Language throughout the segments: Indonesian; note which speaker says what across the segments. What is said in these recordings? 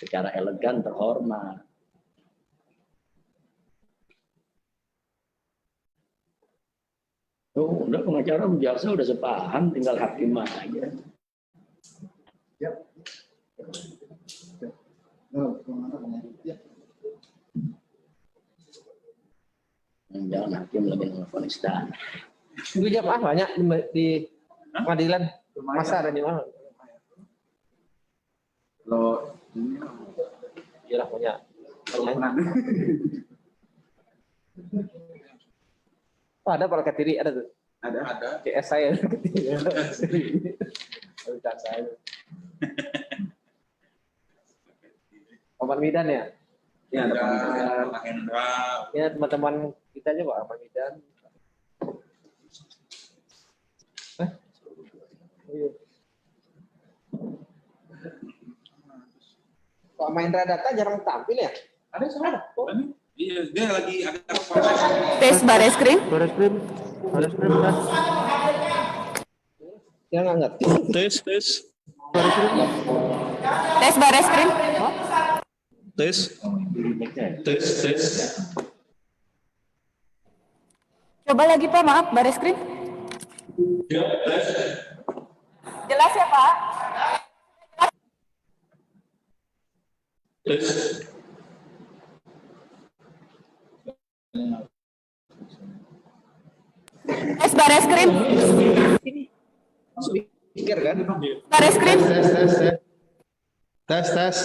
Speaker 1: secara elegan, terhormat. Oh, udah pengacara jaksa udah sepaham, tinggal hakim aja. Jangan hakim lebih menelpon istana.
Speaker 2: Itu jam banyak di pengadilan. Masa ada di mana?
Speaker 3: Kalau
Speaker 2: Iyalah banyak. Oh, ada para Ketiri, ada tuh.
Speaker 3: ada.
Speaker 2: CS saya Ketiri. Saya. Paman Midan ya?
Speaker 3: Ya, ada Pak Hendra.
Speaker 2: Ya, teman-teman kita aja Pak Paman Midan. Pak Mahendra Data jarang tampil ya?
Speaker 3: Ada sama. Iya, dia lagi ada
Speaker 4: Tes Bareskrim.
Speaker 2: Bareskrim. Dia nggak ngerti.
Speaker 5: Tes.
Speaker 4: Tes Bareskrim.
Speaker 5: Tes.
Speaker 4: Coba lagi Pak, maaf Bareskrim. Jelas ya Pak? Tes Bareskrim.
Speaker 2: Speaker kan?
Speaker 4: Bareskrim.
Speaker 3: tes.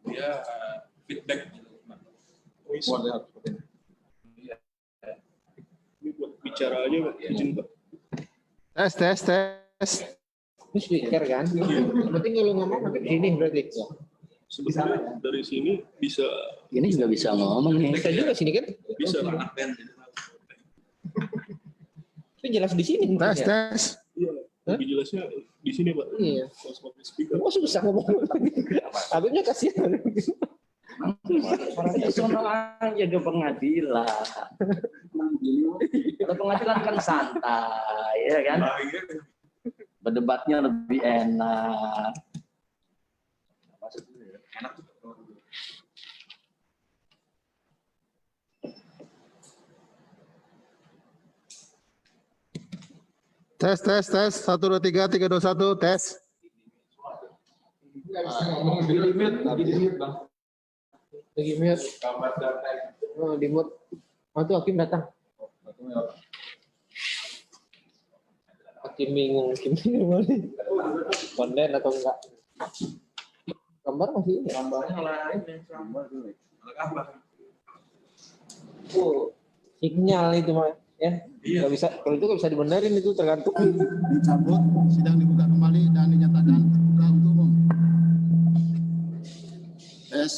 Speaker 3: Dia feedback
Speaker 5: Ini buat bicara aja Pak, izin Pak.
Speaker 3: tes.
Speaker 2: Ini speaker kan? Penting kalau ngomong nanti di sini berarti.
Speaker 5: Sebetulnya dari sini bisa
Speaker 1: Ini juga bisa ngomong nih.
Speaker 2: Bisa juga sini kan?
Speaker 5: bisa
Speaker 2: Itu jelas di sini.
Speaker 3: Tes.
Speaker 5: Iya, lebih jelasnya di sini Pak.
Speaker 2: Iya.
Speaker 5: Pas pakai speaker.
Speaker 2: Kok susah ngomong? Habibnya kasihan.
Speaker 1: Sono aja ke pengadilan. Kalau pengadilan kan santai, ya kan? Berdebatnya lebih enak.
Speaker 3: Tes. 1 2 3 3 2 1 tes.
Speaker 2: Lagi mute. Oh, di mute. Oh, tuh Hakim datang. Hakim bingung konten atau enggak. Gambar masih ini.
Speaker 3: Gambarnya lain gambar.
Speaker 2: Oh, sinyal itu mah ya.
Speaker 3: Iya.
Speaker 2: Nggak bisa, kalau itu nggak bisa dibenerin, itu tergantung.
Speaker 3: Dicabut, sidang dibuka kembali dan dinyatakan terbuka untuk umum. Tes.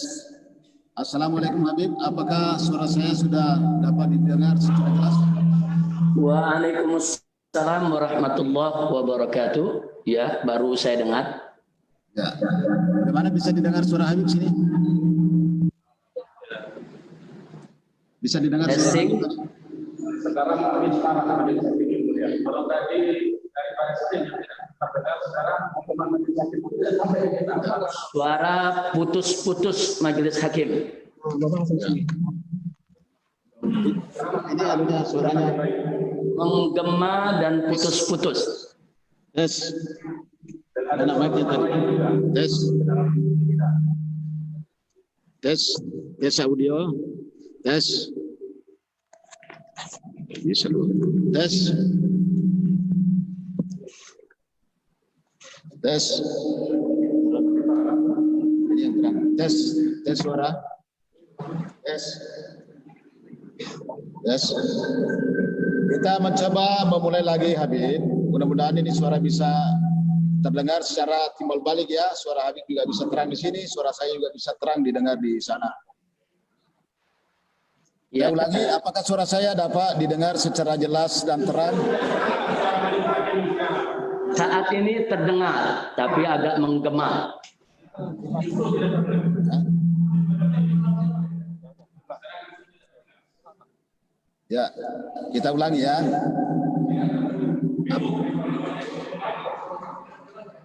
Speaker 3: Assalamualaikum Habib, apakah suara saya sudah dapat didengar secara jelas?
Speaker 1: Waalaikumsalam warahmatullahi wabarakatuh. Ya, baru saya dengar.
Speaker 3: Ya. Bagaimana bisa didengar suara Habib sini? Bisa didengar suara
Speaker 1: Testing.
Speaker 3: Habib?
Speaker 6: Sekarang kami sekarang ya. Kalau tadi dari pada sekarang sampai kita
Speaker 1: Suara putus-putus majelis hakim.
Speaker 3: Ini alunya suaranya.
Speaker 1: Menggema dan putus-putus.
Speaker 3: Tes. Anak mic-nya tadi. Tes. Tes audio. Tes. Bisa dulu. Tes. Ini yang terang. Tes suara. Tes. Kita mencoba memulai lagi Habib. Mudah-mudahan ini suara bisa terdengar secara timbal balik ya. Suara Habib juga bisa terang di sini, suara saya juga bisa terang didengar di sana.
Speaker 1: Ya,
Speaker 3: Saya ulangi, apakah suara saya dapat didengar secara jelas dan terang?
Speaker 1: saat ini terdengar, tapi agak menggema.
Speaker 3: Ya, kita ulangi ya.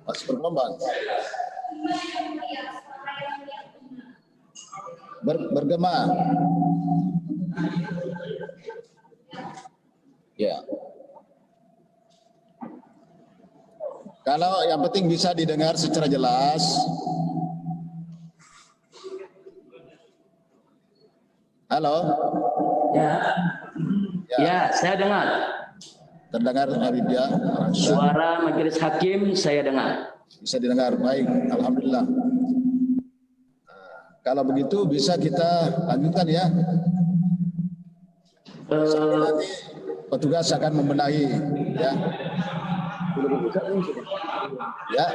Speaker 3: Masih bergelombang. Bergema. Ya. Kalau yang penting bisa didengar secara jelas. Halo.
Speaker 1: Ya. Ya, saya dengar.
Speaker 3: Terdengar Habib ya.
Speaker 1: Suara majelis hakim saya dengar.
Speaker 3: Bisa didengar, baik, alhamdulillah. Kalau begitu bisa kita lanjutkan ya. Nanti petugas akan membenahi ya. Ya.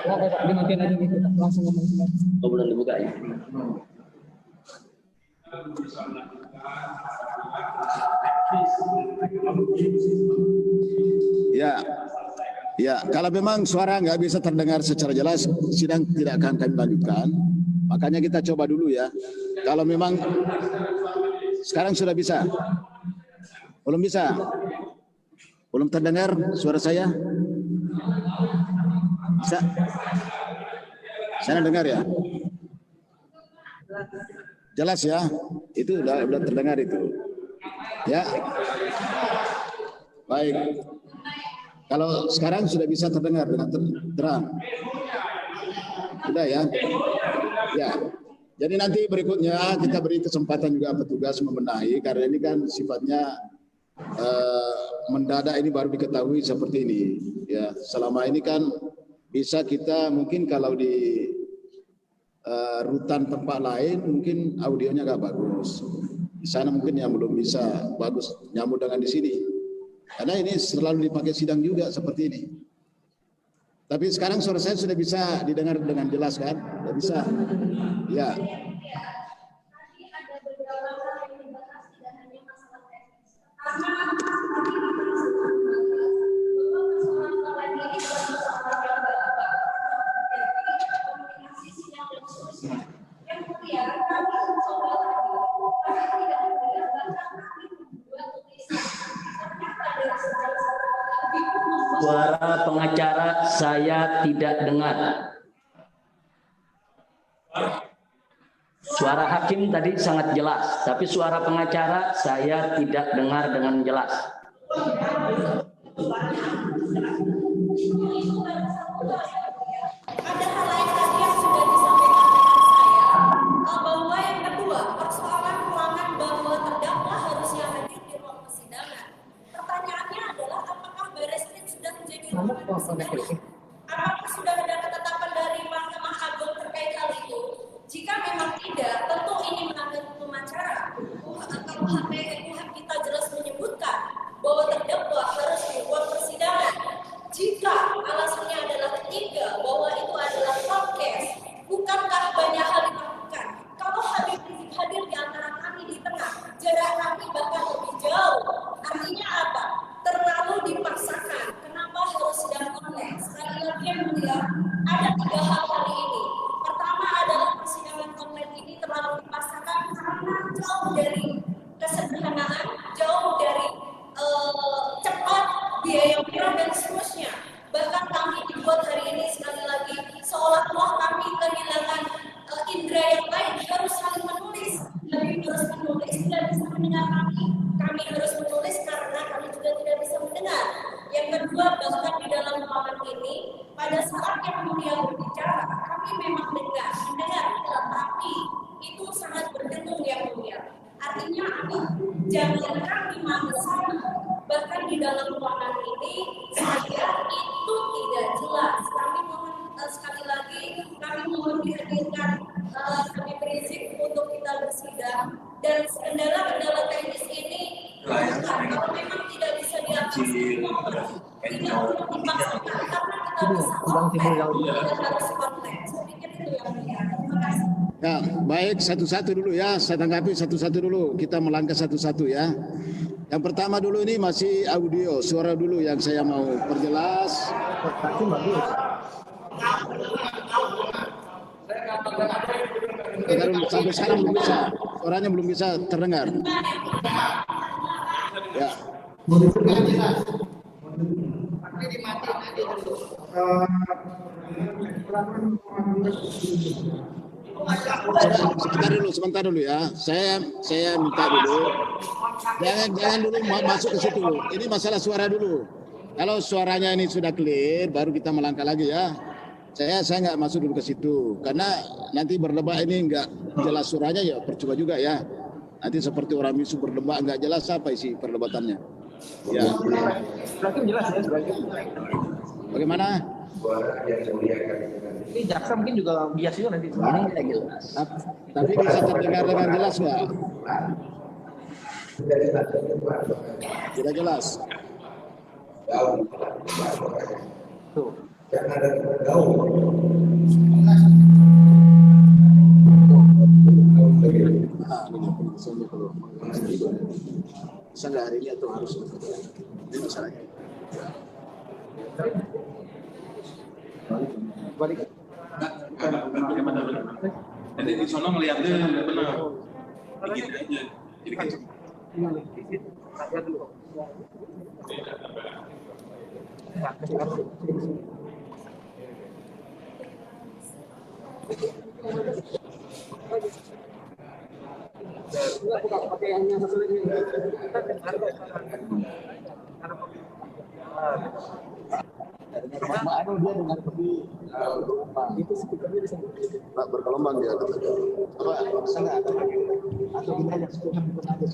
Speaker 2: Langsung ngomong.
Speaker 1: Oh, belum dibuka ya.
Speaker 3: Ya, ya. Kalau memang suara nggak bisa terdengar secara jelas, sidang tidak akan kami lanjutkan. Makanya kita coba dulu ya. Kalau memang sekarang sudah bisa, belum bisa, belum terdengar suara saya. Bisa, saya dengar ya. Jelas ya, itu udah terdengar itu. Ya, baik. Kalau sekarang sudah bisa terdengar dengan terang, sudah ya. Ya, jadi nanti berikutnya kita beri kesempatan juga petugas membenahi karena ini kan sifatnya mendadak, ini baru diketahui seperti ini. Ya, selama ini kan bisa kita mungkin kalau di rutan tempat lain mungkin audionya agak bagus. Di sana mungkin yang belum bisa bagus nyambung dengan di sini. Karena ini selalu dipakai sidang juga seperti ini. Tapi sekarang suara saya sudah bisa didengar dengan jelas kan? Sudah bisa. Ya.
Speaker 1: Suara pengacara saya tidak dengar. Suara hakim tadi sangat jelas, tapi suara pengacara saya tidak dengar dengan jelas.
Speaker 7: Ada hal lain tadi yang sudah disampaikan dengan saya, bahwa yang kedua, persoalan ruangan bahwa terdakwa harusnya hadir di ruang persidangan. Pertanyaannya adalah apakah Bareskrim sudah menjadi ruang persidangan? Apakah sudah ada ketetapan dari Mahkamah Agung terkait hal itu? Jika memang tidak, tentu ini melanggar hukum acara. KUHP kita jelas menyebutkan bahwa terdakwa harus di ruang persidangan. Jika alasannya adalah ketiga, bahwa itu adalah podcast, bukankah banyak hal dilakukan? Kalau Habib Rizik hadir di antara kami di tengah, jarak kami bahkan lebih jauh. Artinya apa? Terlalu dipaksakan. Kenapa harus sidang online? Sekali lagi yang mulia, ada tiga hal kali ini. Pertama adalah persidangan online ini terlalu dipaksakan karena jauh dari kesederhanaan, jauh dari cepat, biaya murah dan seterusnya. Bahkan kami dibuat hari ini sekali lagi seolah-olah kami kehilangan indera yang lain, harus saling menulis. Kami harus menulis, tidak bisa mendengar kami. Kami harus menulis karena kami juga tidak bisa mendengar. Yang kedua, bahkan di dalam ruangan ini, pada saat yang mulia berbicara, kami memang mendengar, tetapi itu sangat berdengung yang mulia. Artinya apa? Jangankan di mana sana, bahkan di dalam ruangan ini, saya itu tidak jelas. Kami mohon sekali lagi, kami mohon dihadirkan Habib Rizik untuk kita bersidang. Dan kendala-kendala teknis ini, kalau memang tidak bisa diakses, tidak perlu dipaksakan karena kita bisa kita harus konten. Saya pikir itu yang mulia. Terima kasih.
Speaker 3: Ya, baik, satu-satu dulu ya. Saya tanggapi satu-satu dulu. Kita melangkah satu-satu ya. Yang pertama dulu ini masih audio, suara dulu yang saya mau perjelas. Sampai sekarang belum bisa, suaranya belum bisa terdengar. Ya. Sebentar dulu ya. Saya minta dulu. Jangan dulu masuk ke situ. Ini masalah suara dulu. Kalau suaranya ini sudah clear, baru kita melangkah lagi ya. Saya nggak masuk dulu ke situ karena nanti berdebat ini nggak jelas suaranya ya percuma juga ya. Nanti seperti orang bisu berdebat nggak jelas apa isi perdebatannya. Ya.
Speaker 2: Berarti jelas ya sebagai.
Speaker 3: Bagaimana?
Speaker 2: Ini jaksa mungkin juga bias juga nanti.
Speaker 1: Ini nggak jelas.
Speaker 3: Tapi bisa terdengar dengan jelas nggak? Tidak jelas.
Speaker 2: Tuh.
Speaker 3: Bisa nggak hari ini atau harus? Ini masalahnya.
Speaker 2: Balik.
Speaker 8: Jadi di sono ngeliatnya benar. Dikit aja. Jadi kan
Speaker 3: Dia dengar itu speakernya bergelombang dia. Apa? Sangat atau kita yang speaker bukan aja.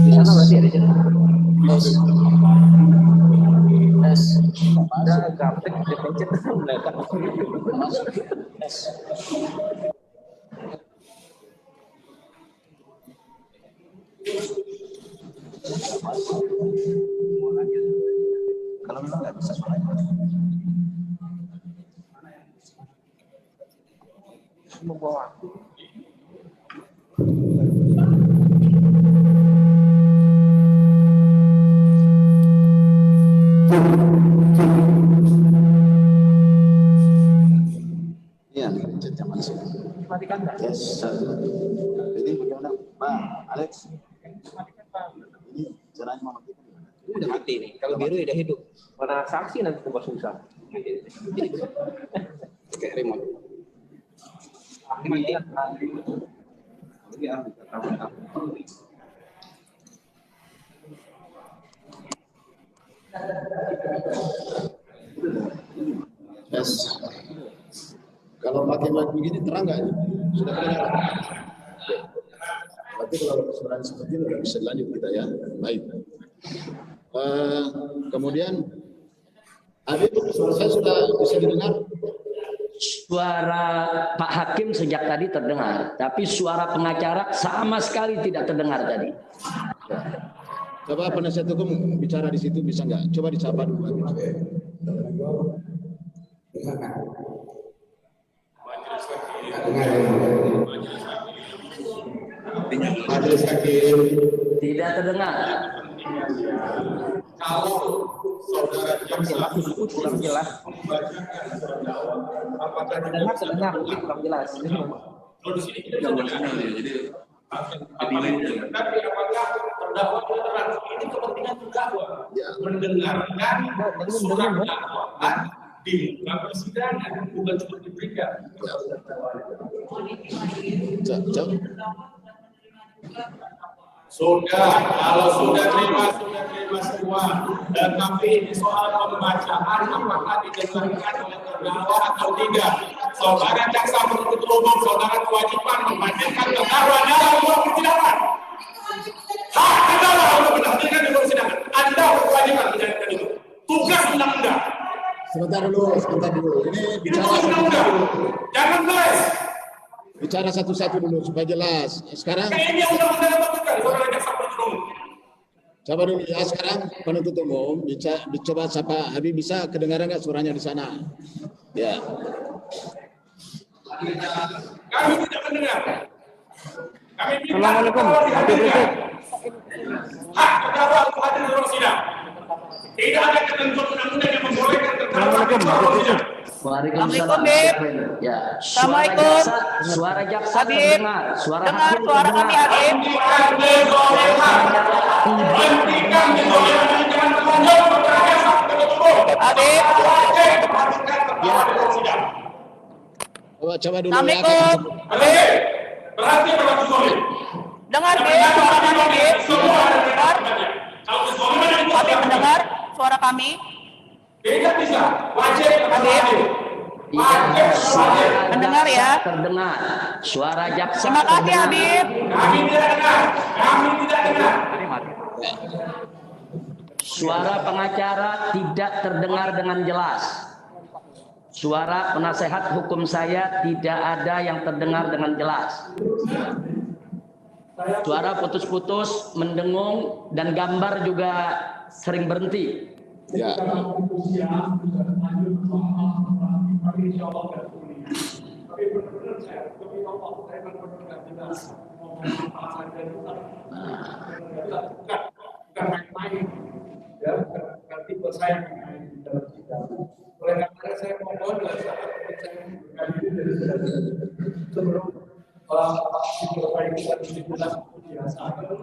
Speaker 2: Di sana berarti ada jelas. Ada gaptek dipencet belakang.
Speaker 3: Kalau memang nggak bisa suaranya.
Speaker 2: Membawa.
Speaker 3: Iya, chatnya masih.
Speaker 2: Matikan nggak?
Speaker 3: Yes. Jadi bagaimana, Bang Alex? Ini caranya mematikan.
Speaker 2: Udah mati nih. Kalau biru udah hidup. Mana saksi nanti tempat susah.
Speaker 3: Kayak remote. Yes. Kalau pakai mic begini terang nggak? Sudah kedengaran? Berarti kalau suaranya seperti ini bisa lanjut kita ya. Baik. Kemudian, Habib, suara saya sudah bisa didengar?
Speaker 1: Suara Pak Hakim sejak tadi terdengar, tapi suara pengacara sama sekali tidak terdengar tadi.
Speaker 3: Coba penasihat hukum bicara di situ bisa nggak? Coba disapa dulu.
Speaker 1: Tidak terdengar.
Speaker 6: Kalau saudara jaksa
Speaker 2: kurang jelas.
Speaker 6: apakah
Speaker 2: Terdengar kurang jelas.
Speaker 6: kalau di sini kita jadi tapi apakah terdakwa terang ini kepentingan terdakwa mendengarkan surat dakwaan di muka persidangan bukan cuma diberikan. Kalau sudah terima semua, tapi ini soal pembacaan apakah didengarkan oleh terdakwa atau tidak. Saudara jaksa penuntut umum, saudara kewajiban menghadirkan terdakwa dalam ruang persidangan. Hak terdakwa untuk menghadirkan di ruang persidangan. Anda berkewajiban menjalankan itu. Tugas undang-undang.
Speaker 3: Sebentar dulu. Ini bicara
Speaker 6: Tugas undang-undang. Jangan guys.
Speaker 3: bicara satu-satu dulu supaya jelas. Sekarang
Speaker 6: Kayaknya undang-undang tentukan, saudara jaksa penuntut umum.
Speaker 3: coba dulu ya, sekarang penuntut umum coba sapa Habib, bisa kedengaran nggak suaranya di sana? Ya.
Speaker 6: Kami tidak mendengar. Kami minta
Speaker 2: Assalamualaikum.
Speaker 6: kalau
Speaker 2: Habib
Speaker 6: dihadirkan
Speaker 2: Rizik.
Speaker 6: hak terdakwa untuk hadir di ruang sidang. Tidak ada ketentuan undang-undang yang membolehkan terdakwa hadir di ruang sidang.
Speaker 1: Waalaikumsalam.
Speaker 4: Assalamualaikum,
Speaker 1: Ya,
Speaker 4: Assalamualaikum.
Speaker 1: suara jaksa
Speaker 4: Habib.
Speaker 1: terdengar, suara
Speaker 4: Dengar
Speaker 1: hakim
Speaker 4: suara kami,
Speaker 1: terdengar.
Speaker 4: Habib.
Speaker 6: Hentikan kezoleman. Hentikan kezoleman. Jangan terlanjur bertanya sampai ketemu.
Speaker 4: Habib.
Speaker 6: Wajib hadirkan terdakwa di ruang sidang.
Speaker 3: Coba dulu ya.
Speaker 4: Assalamualaikum.
Speaker 6: Berhenti. Berhenti berlaku zolim.
Speaker 4: Dengar, Habib, suara kami, Habib.
Speaker 6: Semua ada
Speaker 4: Dengar.
Speaker 6: kalau kezoliman itu
Speaker 4: Habib mendengar suara kami.
Speaker 6: tidak bisa. Wajib
Speaker 4: Habib.
Speaker 1: Iya, suara
Speaker 4: Mendengar
Speaker 1: jaksa
Speaker 4: ya.
Speaker 1: terdengar. Suara jaksa
Speaker 4: Terima kasih,
Speaker 1: terdengar.
Speaker 4: Habib.
Speaker 6: Kami tidak dengar. Kami tidak dengar.
Speaker 1: Suara pengacara tidak terdengar dengan jelas. Suara penasehat hukum saya tidak ada yang terdengar dengan jelas. Suara putus-putus, mendengung, dan gambar juga sering berhenti.
Speaker 3: Ya.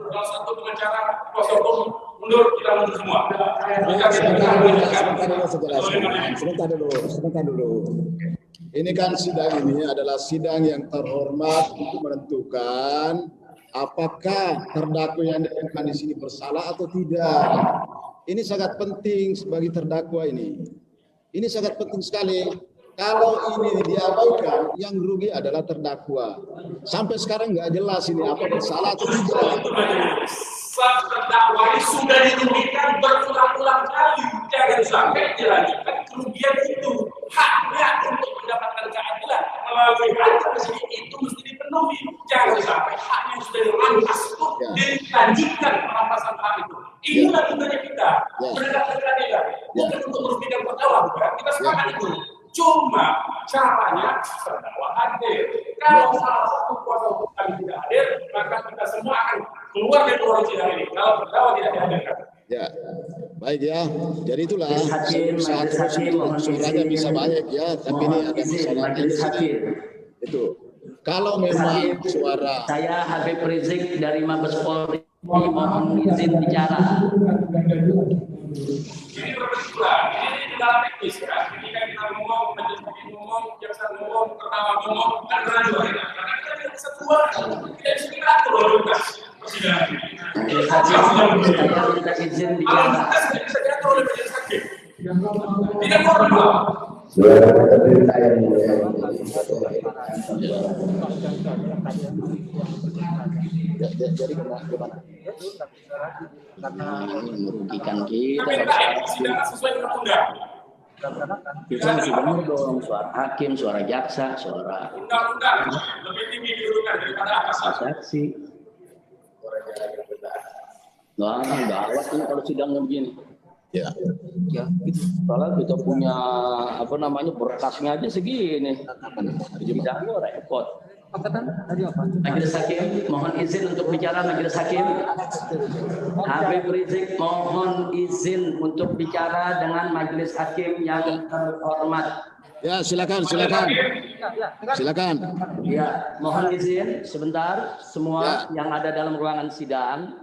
Speaker 6: Kalau satu pengacara kuasa hukum mundur, kita mundur semua.
Speaker 3: Sebentar dulu. Ini kan sidang ini adalah sidang yang terhormat untuk menentukan apakah terdakwa yang dilakukan di sini bersalah atau tidak. Ini sangat penting sebagai terdakwa ini. Ini sangat penting sekali. Kalau ini diabaikan, yang rugi adalah terdakwa. Sampai sekarang nggak jelas ini apa bersalah atau tidak.
Speaker 6: Sang terdakwa ini sudah dirugikan berulang-ulang kali. Jangan sampai dilanjutkan kerugian itu. Haknya untuk mendapatkan keadilan melalui hadir di sini itu mesti dipenuhi. Jangan sampai hak yang sudah dirampas itu dilanjutkan perampasan hak itu. Inilah tujuannya kita. Mendapatkan keadilan. Bukan untuk merugikan terdakwa, bukan. Kita sepakat itu. Cuma caranya terdakwa hadir. Kalau salah satu kuasa hukum kami tidak hadir, maka kita semua akan keluar dari ruang sidang ini. Kalau terdakwa tidak dihadirkan.
Speaker 3: Ya, baik ya. Jadi itulah
Speaker 1: Hakim,
Speaker 3: saat
Speaker 1: majelis hakim, mohon
Speaker 3: suaranya
Speaker 1: izin.
Speaker 3: bisa banyak ya, tapi ini
Speaker 1: Mohon
Speaker 3: ada
Speaker 1: izin,
Speaker 3: masalah
Speaker 1: majelis hakim.
Speaker 3: itu. Kalau memang suara
Speaker 1: Saya Habib Rizik dari Mabes Polri mohon izin bicara.
Speaker 6: Ini berkesimpulan, ini di dalam teknis kan. Ketika kita ngomong, majelis hakim ngomong, jaksa ngomong, terdakwa ngomong, kan berlanjut. Karena kita tidak bisa keluar, tidak bisa kita atur lalu lintas persidangan ini.
Speaker 1: Majelis hakim, saya minta izin
Speaker 6: Lalu
Speaker 1: bicara.
Speaker 6: lintas tidak bisa diatur oleh majelis hakim. Tidak normal.
Speaker 3: jadi gimana?
Speaker 1: Ini merugikan kita.
Speaker 6: Kami minta persidangan sesuai undang-undang.
Speaker 1: Kita mesti benar dong, suara hakim, suara jaksa, suara
Speaker 6: Undang-undang lebih tinggi kedudukan daripada atasan.
Speaker 1: saksi. Wah, gawat ini kalau sidangnya begini.
Speaker 3: Ya.
Speaker 1: Ya, soalnya kita punya apa namanya berkasnya aja segini. Sidangnya repot. Majelis hakim, mohon izin untuk bicara. Majelis hakim, Habib Rizik mohon izin untuk bicara dengan majelis hakim yang terhormat.
Speaker 3: Ya, silakan. Silakan.
Speaker 1: Ya, mohon izin sebentar semua yang ada dalam ruangan sidang.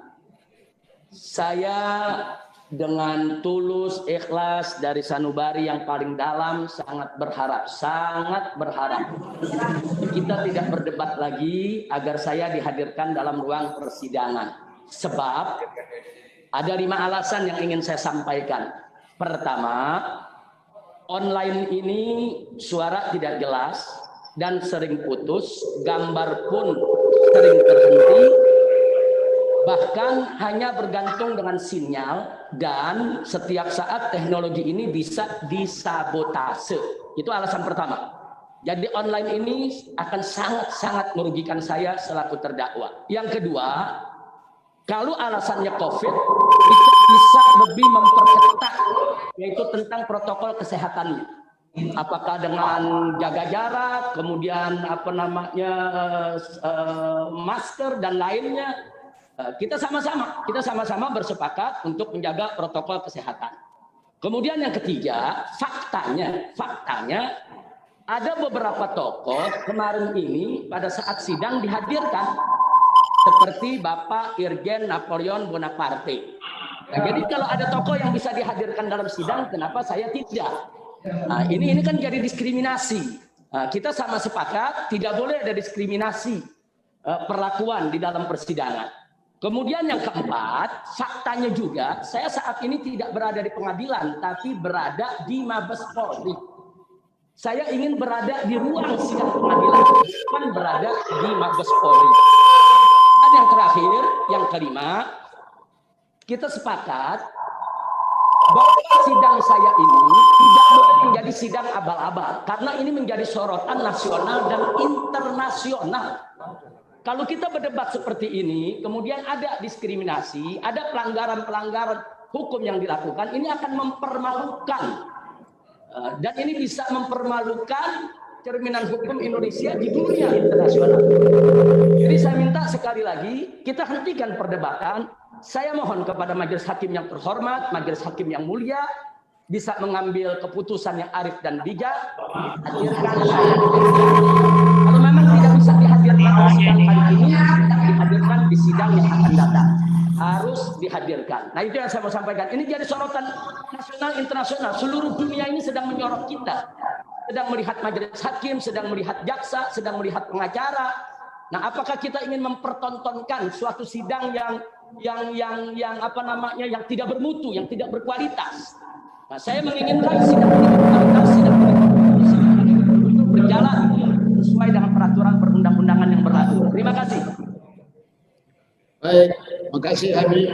Speaker 1: Saya dengan tulus, ikhlas dari sanubari yang paling dalam sangat berharap kita tidak berdebat lagi agar saya dihadirkan dalam ruang persidangan. Sebab ada 5 alasan yang ingin saya sampaikan. Pertama, online ini suara tidak jelas dan sering putus, gambar pun sering terhenti. Bahkan hanya bergantung dengan sinyal dan setiap saat teknologi ini bisa disabotase. Itu alasan pertama. Jadi online ini akan sangat-sangat merugikan saya selaku terdakwa. Yang kedua, kalau alasannya COVID, kita bisa lebih memperketat, yaitu tentang protokol kesehatannya. apakah dengan jaga jarak, kemudian masker dan lainnya, kita sama-sama bersepakat untuk menjaga protokol kesehatan. Kemudian yang ketiga, faktanya ada beberapa tokoh kemarin ini pada saat sidang dihadirkan, seperti Bapak Irjen Napoleon Bonaparte. Nah, jadi kalau ada tokoh yang bisa dihadirkan dalam sidang, kenapa saya tidak? Nah, ini kan jadi diskriminasi. Nah, kita sama sepakat tidak boleh ada diskriminasi perlakuan di dalam persidangan. Kemudian yang keempat, faktanya juga saya saat ini tidak berada di pengadilan, tapi berada di Mabes Polri. Saya ingin berada di ruang sidang pengadilan, bukan berada di Mabes Polri. Dan yang terakhir, yang kelima, kita sepakat bahwa sidang saya ini tidak boleh menjadi sidang abal-abal, karena ini menjadi sorotan nasional dan internasional. Kalau kita berdebat seperti ini, kemudian ada diskriminasi, ada pelanggaran-pelanggaran hukum yang dilakukan, ini akan mempermalukan. Dan ini bisa mempermalukan cerminan hukum Indonesia di dunia internasional. Jadi saya minta sekali lagi, kita hentikan perdebatan. Saya mohon kepada majelis hakim yang terhormat, majelis hakim yang mulia, bisa mengambil keputusan yang arif dan bijak. Hadirkan saya. Kalau memang tidak bisa dihadirkan di sidang kali ini, tidak dihadirkan di sidang yang akan datang. Harus dihadirkan. Nah, itu yang saya mau sampaikan. Ini jadi sorotan nasional internasional. Seluruh dunia ini sedang menyorot kita. Sedang melihat majelis hakim, sedang melihat jaksa, sedang melihat pengacara. Nah, apakah kita ingin mempertontonkan suatu sidang yang tidak bermutu, yang tidak berkualitas? Nah, saya menginginkan sidang ini berkualitas, sidang ini berjalan sesuai dengan peraturan perundang-undangan yang berlaku. Terima kasih.
Speaker 3: Baik, makasih Habib.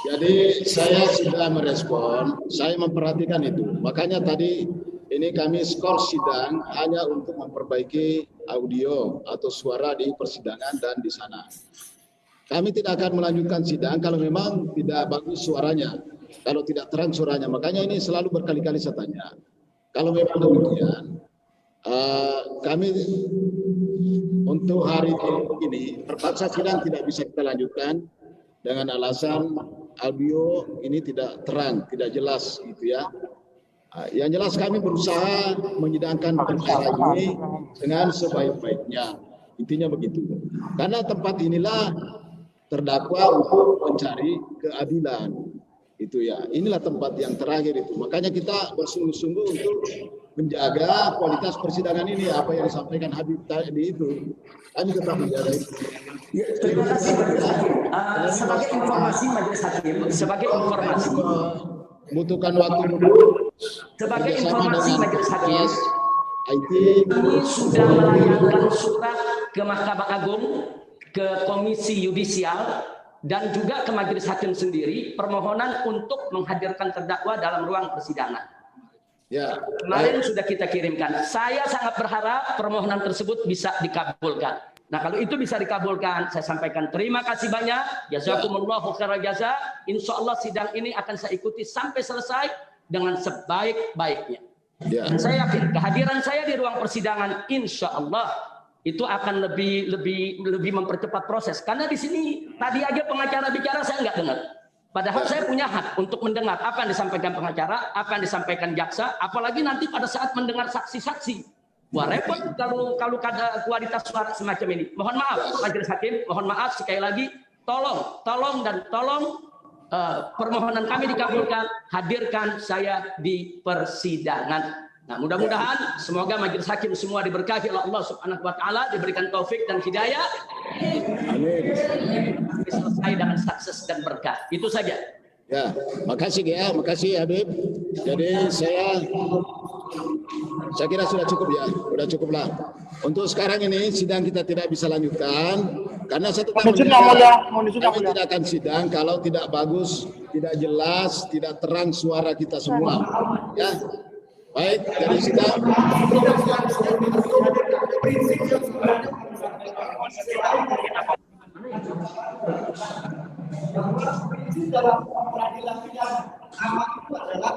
Speaker 3: Jadi saya sudah merespon, saya memperhatikan itu. Makanya tadi ini kami skor sidang hanya untuk memperbaiki audio atau suara di persidangan dan di sana. Kami tidak akan melanjutkan sidang kalau memang tidak bagus suaranya, kalau tidak terang suaranya. Makanya ini selalu berkali-kali saya tanya. Kalau memang demikian, kami untuk hari ini terpaksa sidang tidak bisa kita lanjutkan dengan alasan audio ini tidak terang, tidak jelas gitu ya. Yang jelas kami berusaha menyidangkan perkara ini dengan sebaik-baiknya. Intinya begitu. Karena tempat inilah terdakwa untuk mencari keadilan. Itu ya. Inilah tempat yang terakhir itu. Makanya kita bersungguh-sungguh untuk menjaga kualitas persidangan ini, apa yang disampaikan Habib tadi itu. Kami tetap menjaga itu.
Speaker 1: Terima kasih. Sebagai informasi majelis hakim, sebagai informasi,
Speaker 3: membutuhkan waktu dulu.
Speaker 1: Sebagai informasi majelis hakim,
Speaker 3: ini
Speaker 1: sudah melayangkan surat ke Mahkamah Agung, ke Komisi Yudisial, dan juga ke majelis hakim sendiri permohonan untuk menghadirkan terdakwa dalam ruang persidangan.
Speaker 3: Ya.
Speaker 1: Kemarin sudah kita kirimkan. Saya sangat berharap permohonan tersebut bisa dikabulkan. Nah, kalau itu bisa dikabulkan, saya sampaikan terima kasih banyak. Jazakumullahu khairal jaza. Insya Allah sidang ini akan saya ikuti sampai selesai dengan sebaik-baiknya.
Speaker 3: Ya.
Speaker 1: Dan saya yakin kehadiran saya di ruang persidangan, insya Allah itu akan lebih mempercepat proses. Karena di sini tadi aja pengacara bicara saya nggak dengar. Padahal saya punya hak untuk mendengar apa yang disampaikan pengacara, apa yang disampaikan jaksa, apalagi nanti pada saat mendengar saksi-saksi. Wah, repot kalau ada kualitas suara semacam ini. Mohon maaf majelis hakim, mohon maaf sekali lagi, tolong permohonan kami dikabulkan, hadirkan saya di persidangan. Nah, mudah-mudahan semoga majelis hakim semua diberkahi oleh Allah Subhanahu wa taala, diberikan taufik dan hidayah.
Speaker 3: Amin.
Speaker 1: Selesai dengan sukses dan berkah. Itu saja.
Speaker 3: Ya, makasih ya, makasih Habib. Jadi saya kira sudah cukup ya, sudah cukup lah. Untuk sekarang ini sidang kita tidak bisa lanjutkan karena saya tetap kami tidak akan sidang kalau tidak bagus, tidak jelas, tidak terang suara kita semua. Ya, baik dari sidang.
Speaker 6: Dalam peradilan pidana amat itu adalah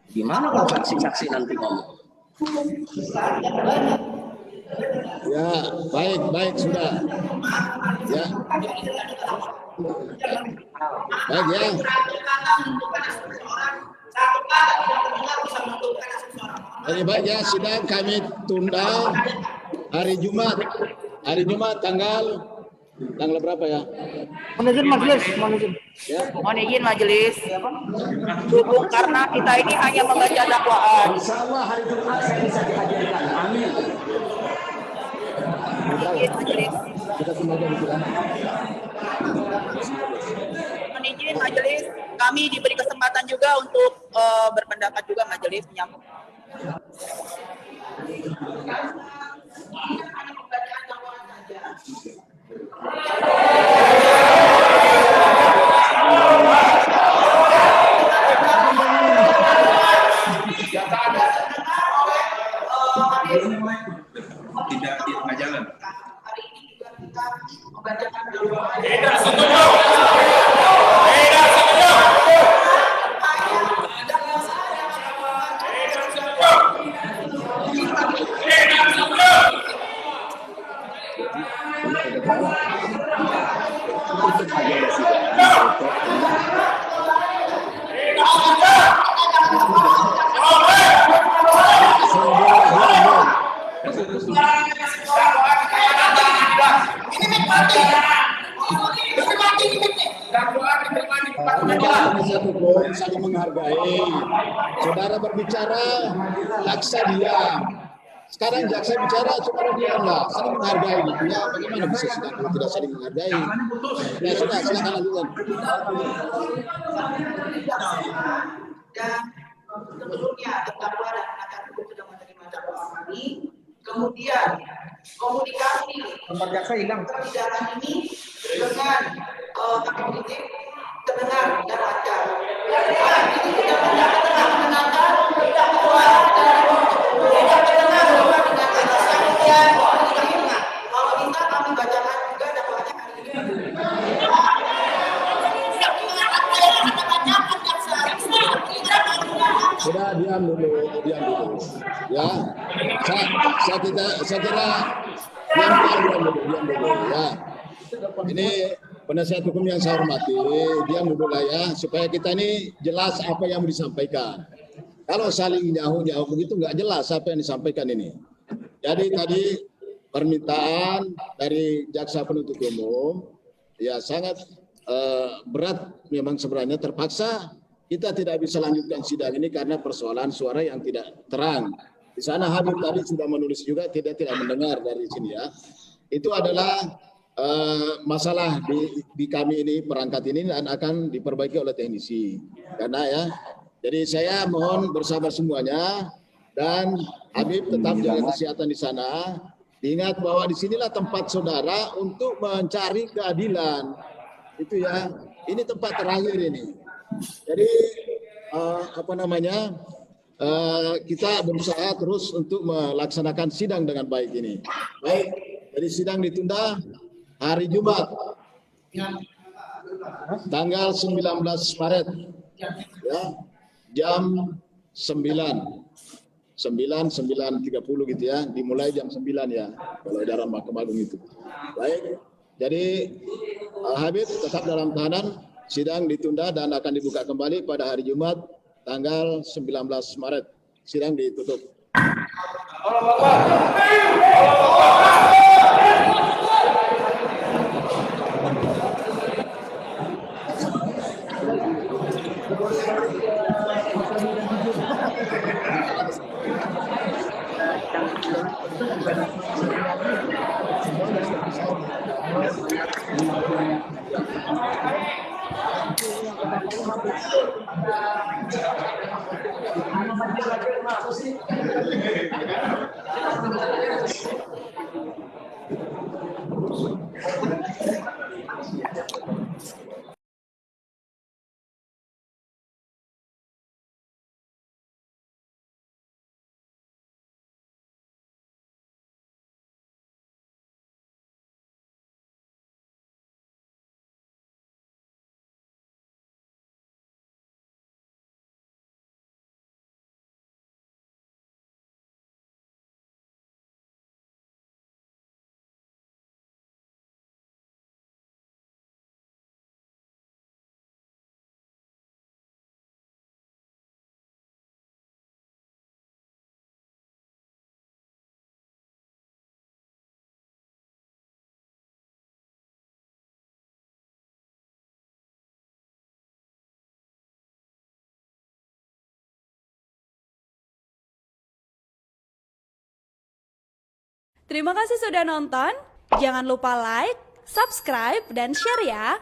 Speaker 1: Gimana kalau saksi-saksi nanti ngomong?
Speaker 3: Ya, baik sudah. Ya. Baik ya. Jadi baik ya, sidang kami tunda hari Jumat. Hari Jumat tanggal berapa ya?
Speaker 2: Mohon izin majelis, mohon izin.
Speaker 3: Ya.
Speaker 4: Mohon izin majelis. Cukup karena kita ini hanya membaca dakwaan.
Speaker 1: Insya Allah hari Jumat saya bisa dihadirkan. Amin.
Speaker 4: Izin majelis.
Speaker 3: Kita semuanya bilang.
Speaker 4: Mohon izin majelis. Kami diberi kesempatan juga untuk berpendapat juga majelis menyambut.
Speaker 8: Tidak di tengah jalan.
Speaker 6: Tidak setuju. Tidak setuju. Tidak setuju.
Speaker 3: Penasihat hukum saling menghargai. Saudara berbicara, jaksa diam. Sekarang jaksa bicara, saudara diam lah. Saling menghargai gitu ya. Bagaimana bisa sidang kalau tidak saling menghargai? Ya sudah, silakan lanjutkan.
Speaker 9: Dan sebelumnya terdakwa dan penasihat hukum sudah menerima dakwaan kami. Kemudian komunikasi persidangan ini dengan hakim kritik terdengar dan lancar. Ini tidak mendengarkan terdakwa dan tidak terdengar dengan alasan yang tidak ingat. Kalau bisa kami bacakan juga dakwaannya hari ini.
Speaker 3: Sudah diam dulu. Ya, saya kira diam dulu. Ya, ini penasihat hukum yang saya hormati, diam dulu lah ya, supaya kita ini jelas apa yang mau disampaikan. Kalau saling nyahu begitu nggak jelas apa yang disampaikan ini. Jadi tadi permintaan dari jaksa penuntut umum, ya sangat berat memang sebenarnya, terpaksa kita tidak bisa lanjutkan sidang ini karena persoalan suara yang tidak terang. Di sana Habib tadi sudah menulis juga tidak mendengar dari sini ya. Itu adalah masalah di kami ini, perangkat ini, dan akan diperbaiki oleh teknisi. Karena ya, jadi saya mohon bersabar semuanya, dan Habib tetap jaga kesehatan di sana. Ingat bahwa disinilah tempat saudara untuk mencari keadilan. Itu ya, ini tempat terakhir ini. Jadi kita berusaha terus untuk melaksanakan sidang dengan baik ini. Baik, jadi sidang ditunda hari Jumat tanggal 19 Maret ya, jam 9:30 gitu ya, dimulai jam 9 ya kalau dalam Mahkamah Agung itu. Baik, jadi Habib tetap dalam tahanan, sidang ditunda dan akan dibuka kembali pada hari Jumat tanggal 19 Maret. Sidang ditutup.
Speaker 10: Terima kasih sudah nonton. Jangan lupa like, subscribe, dan share ya.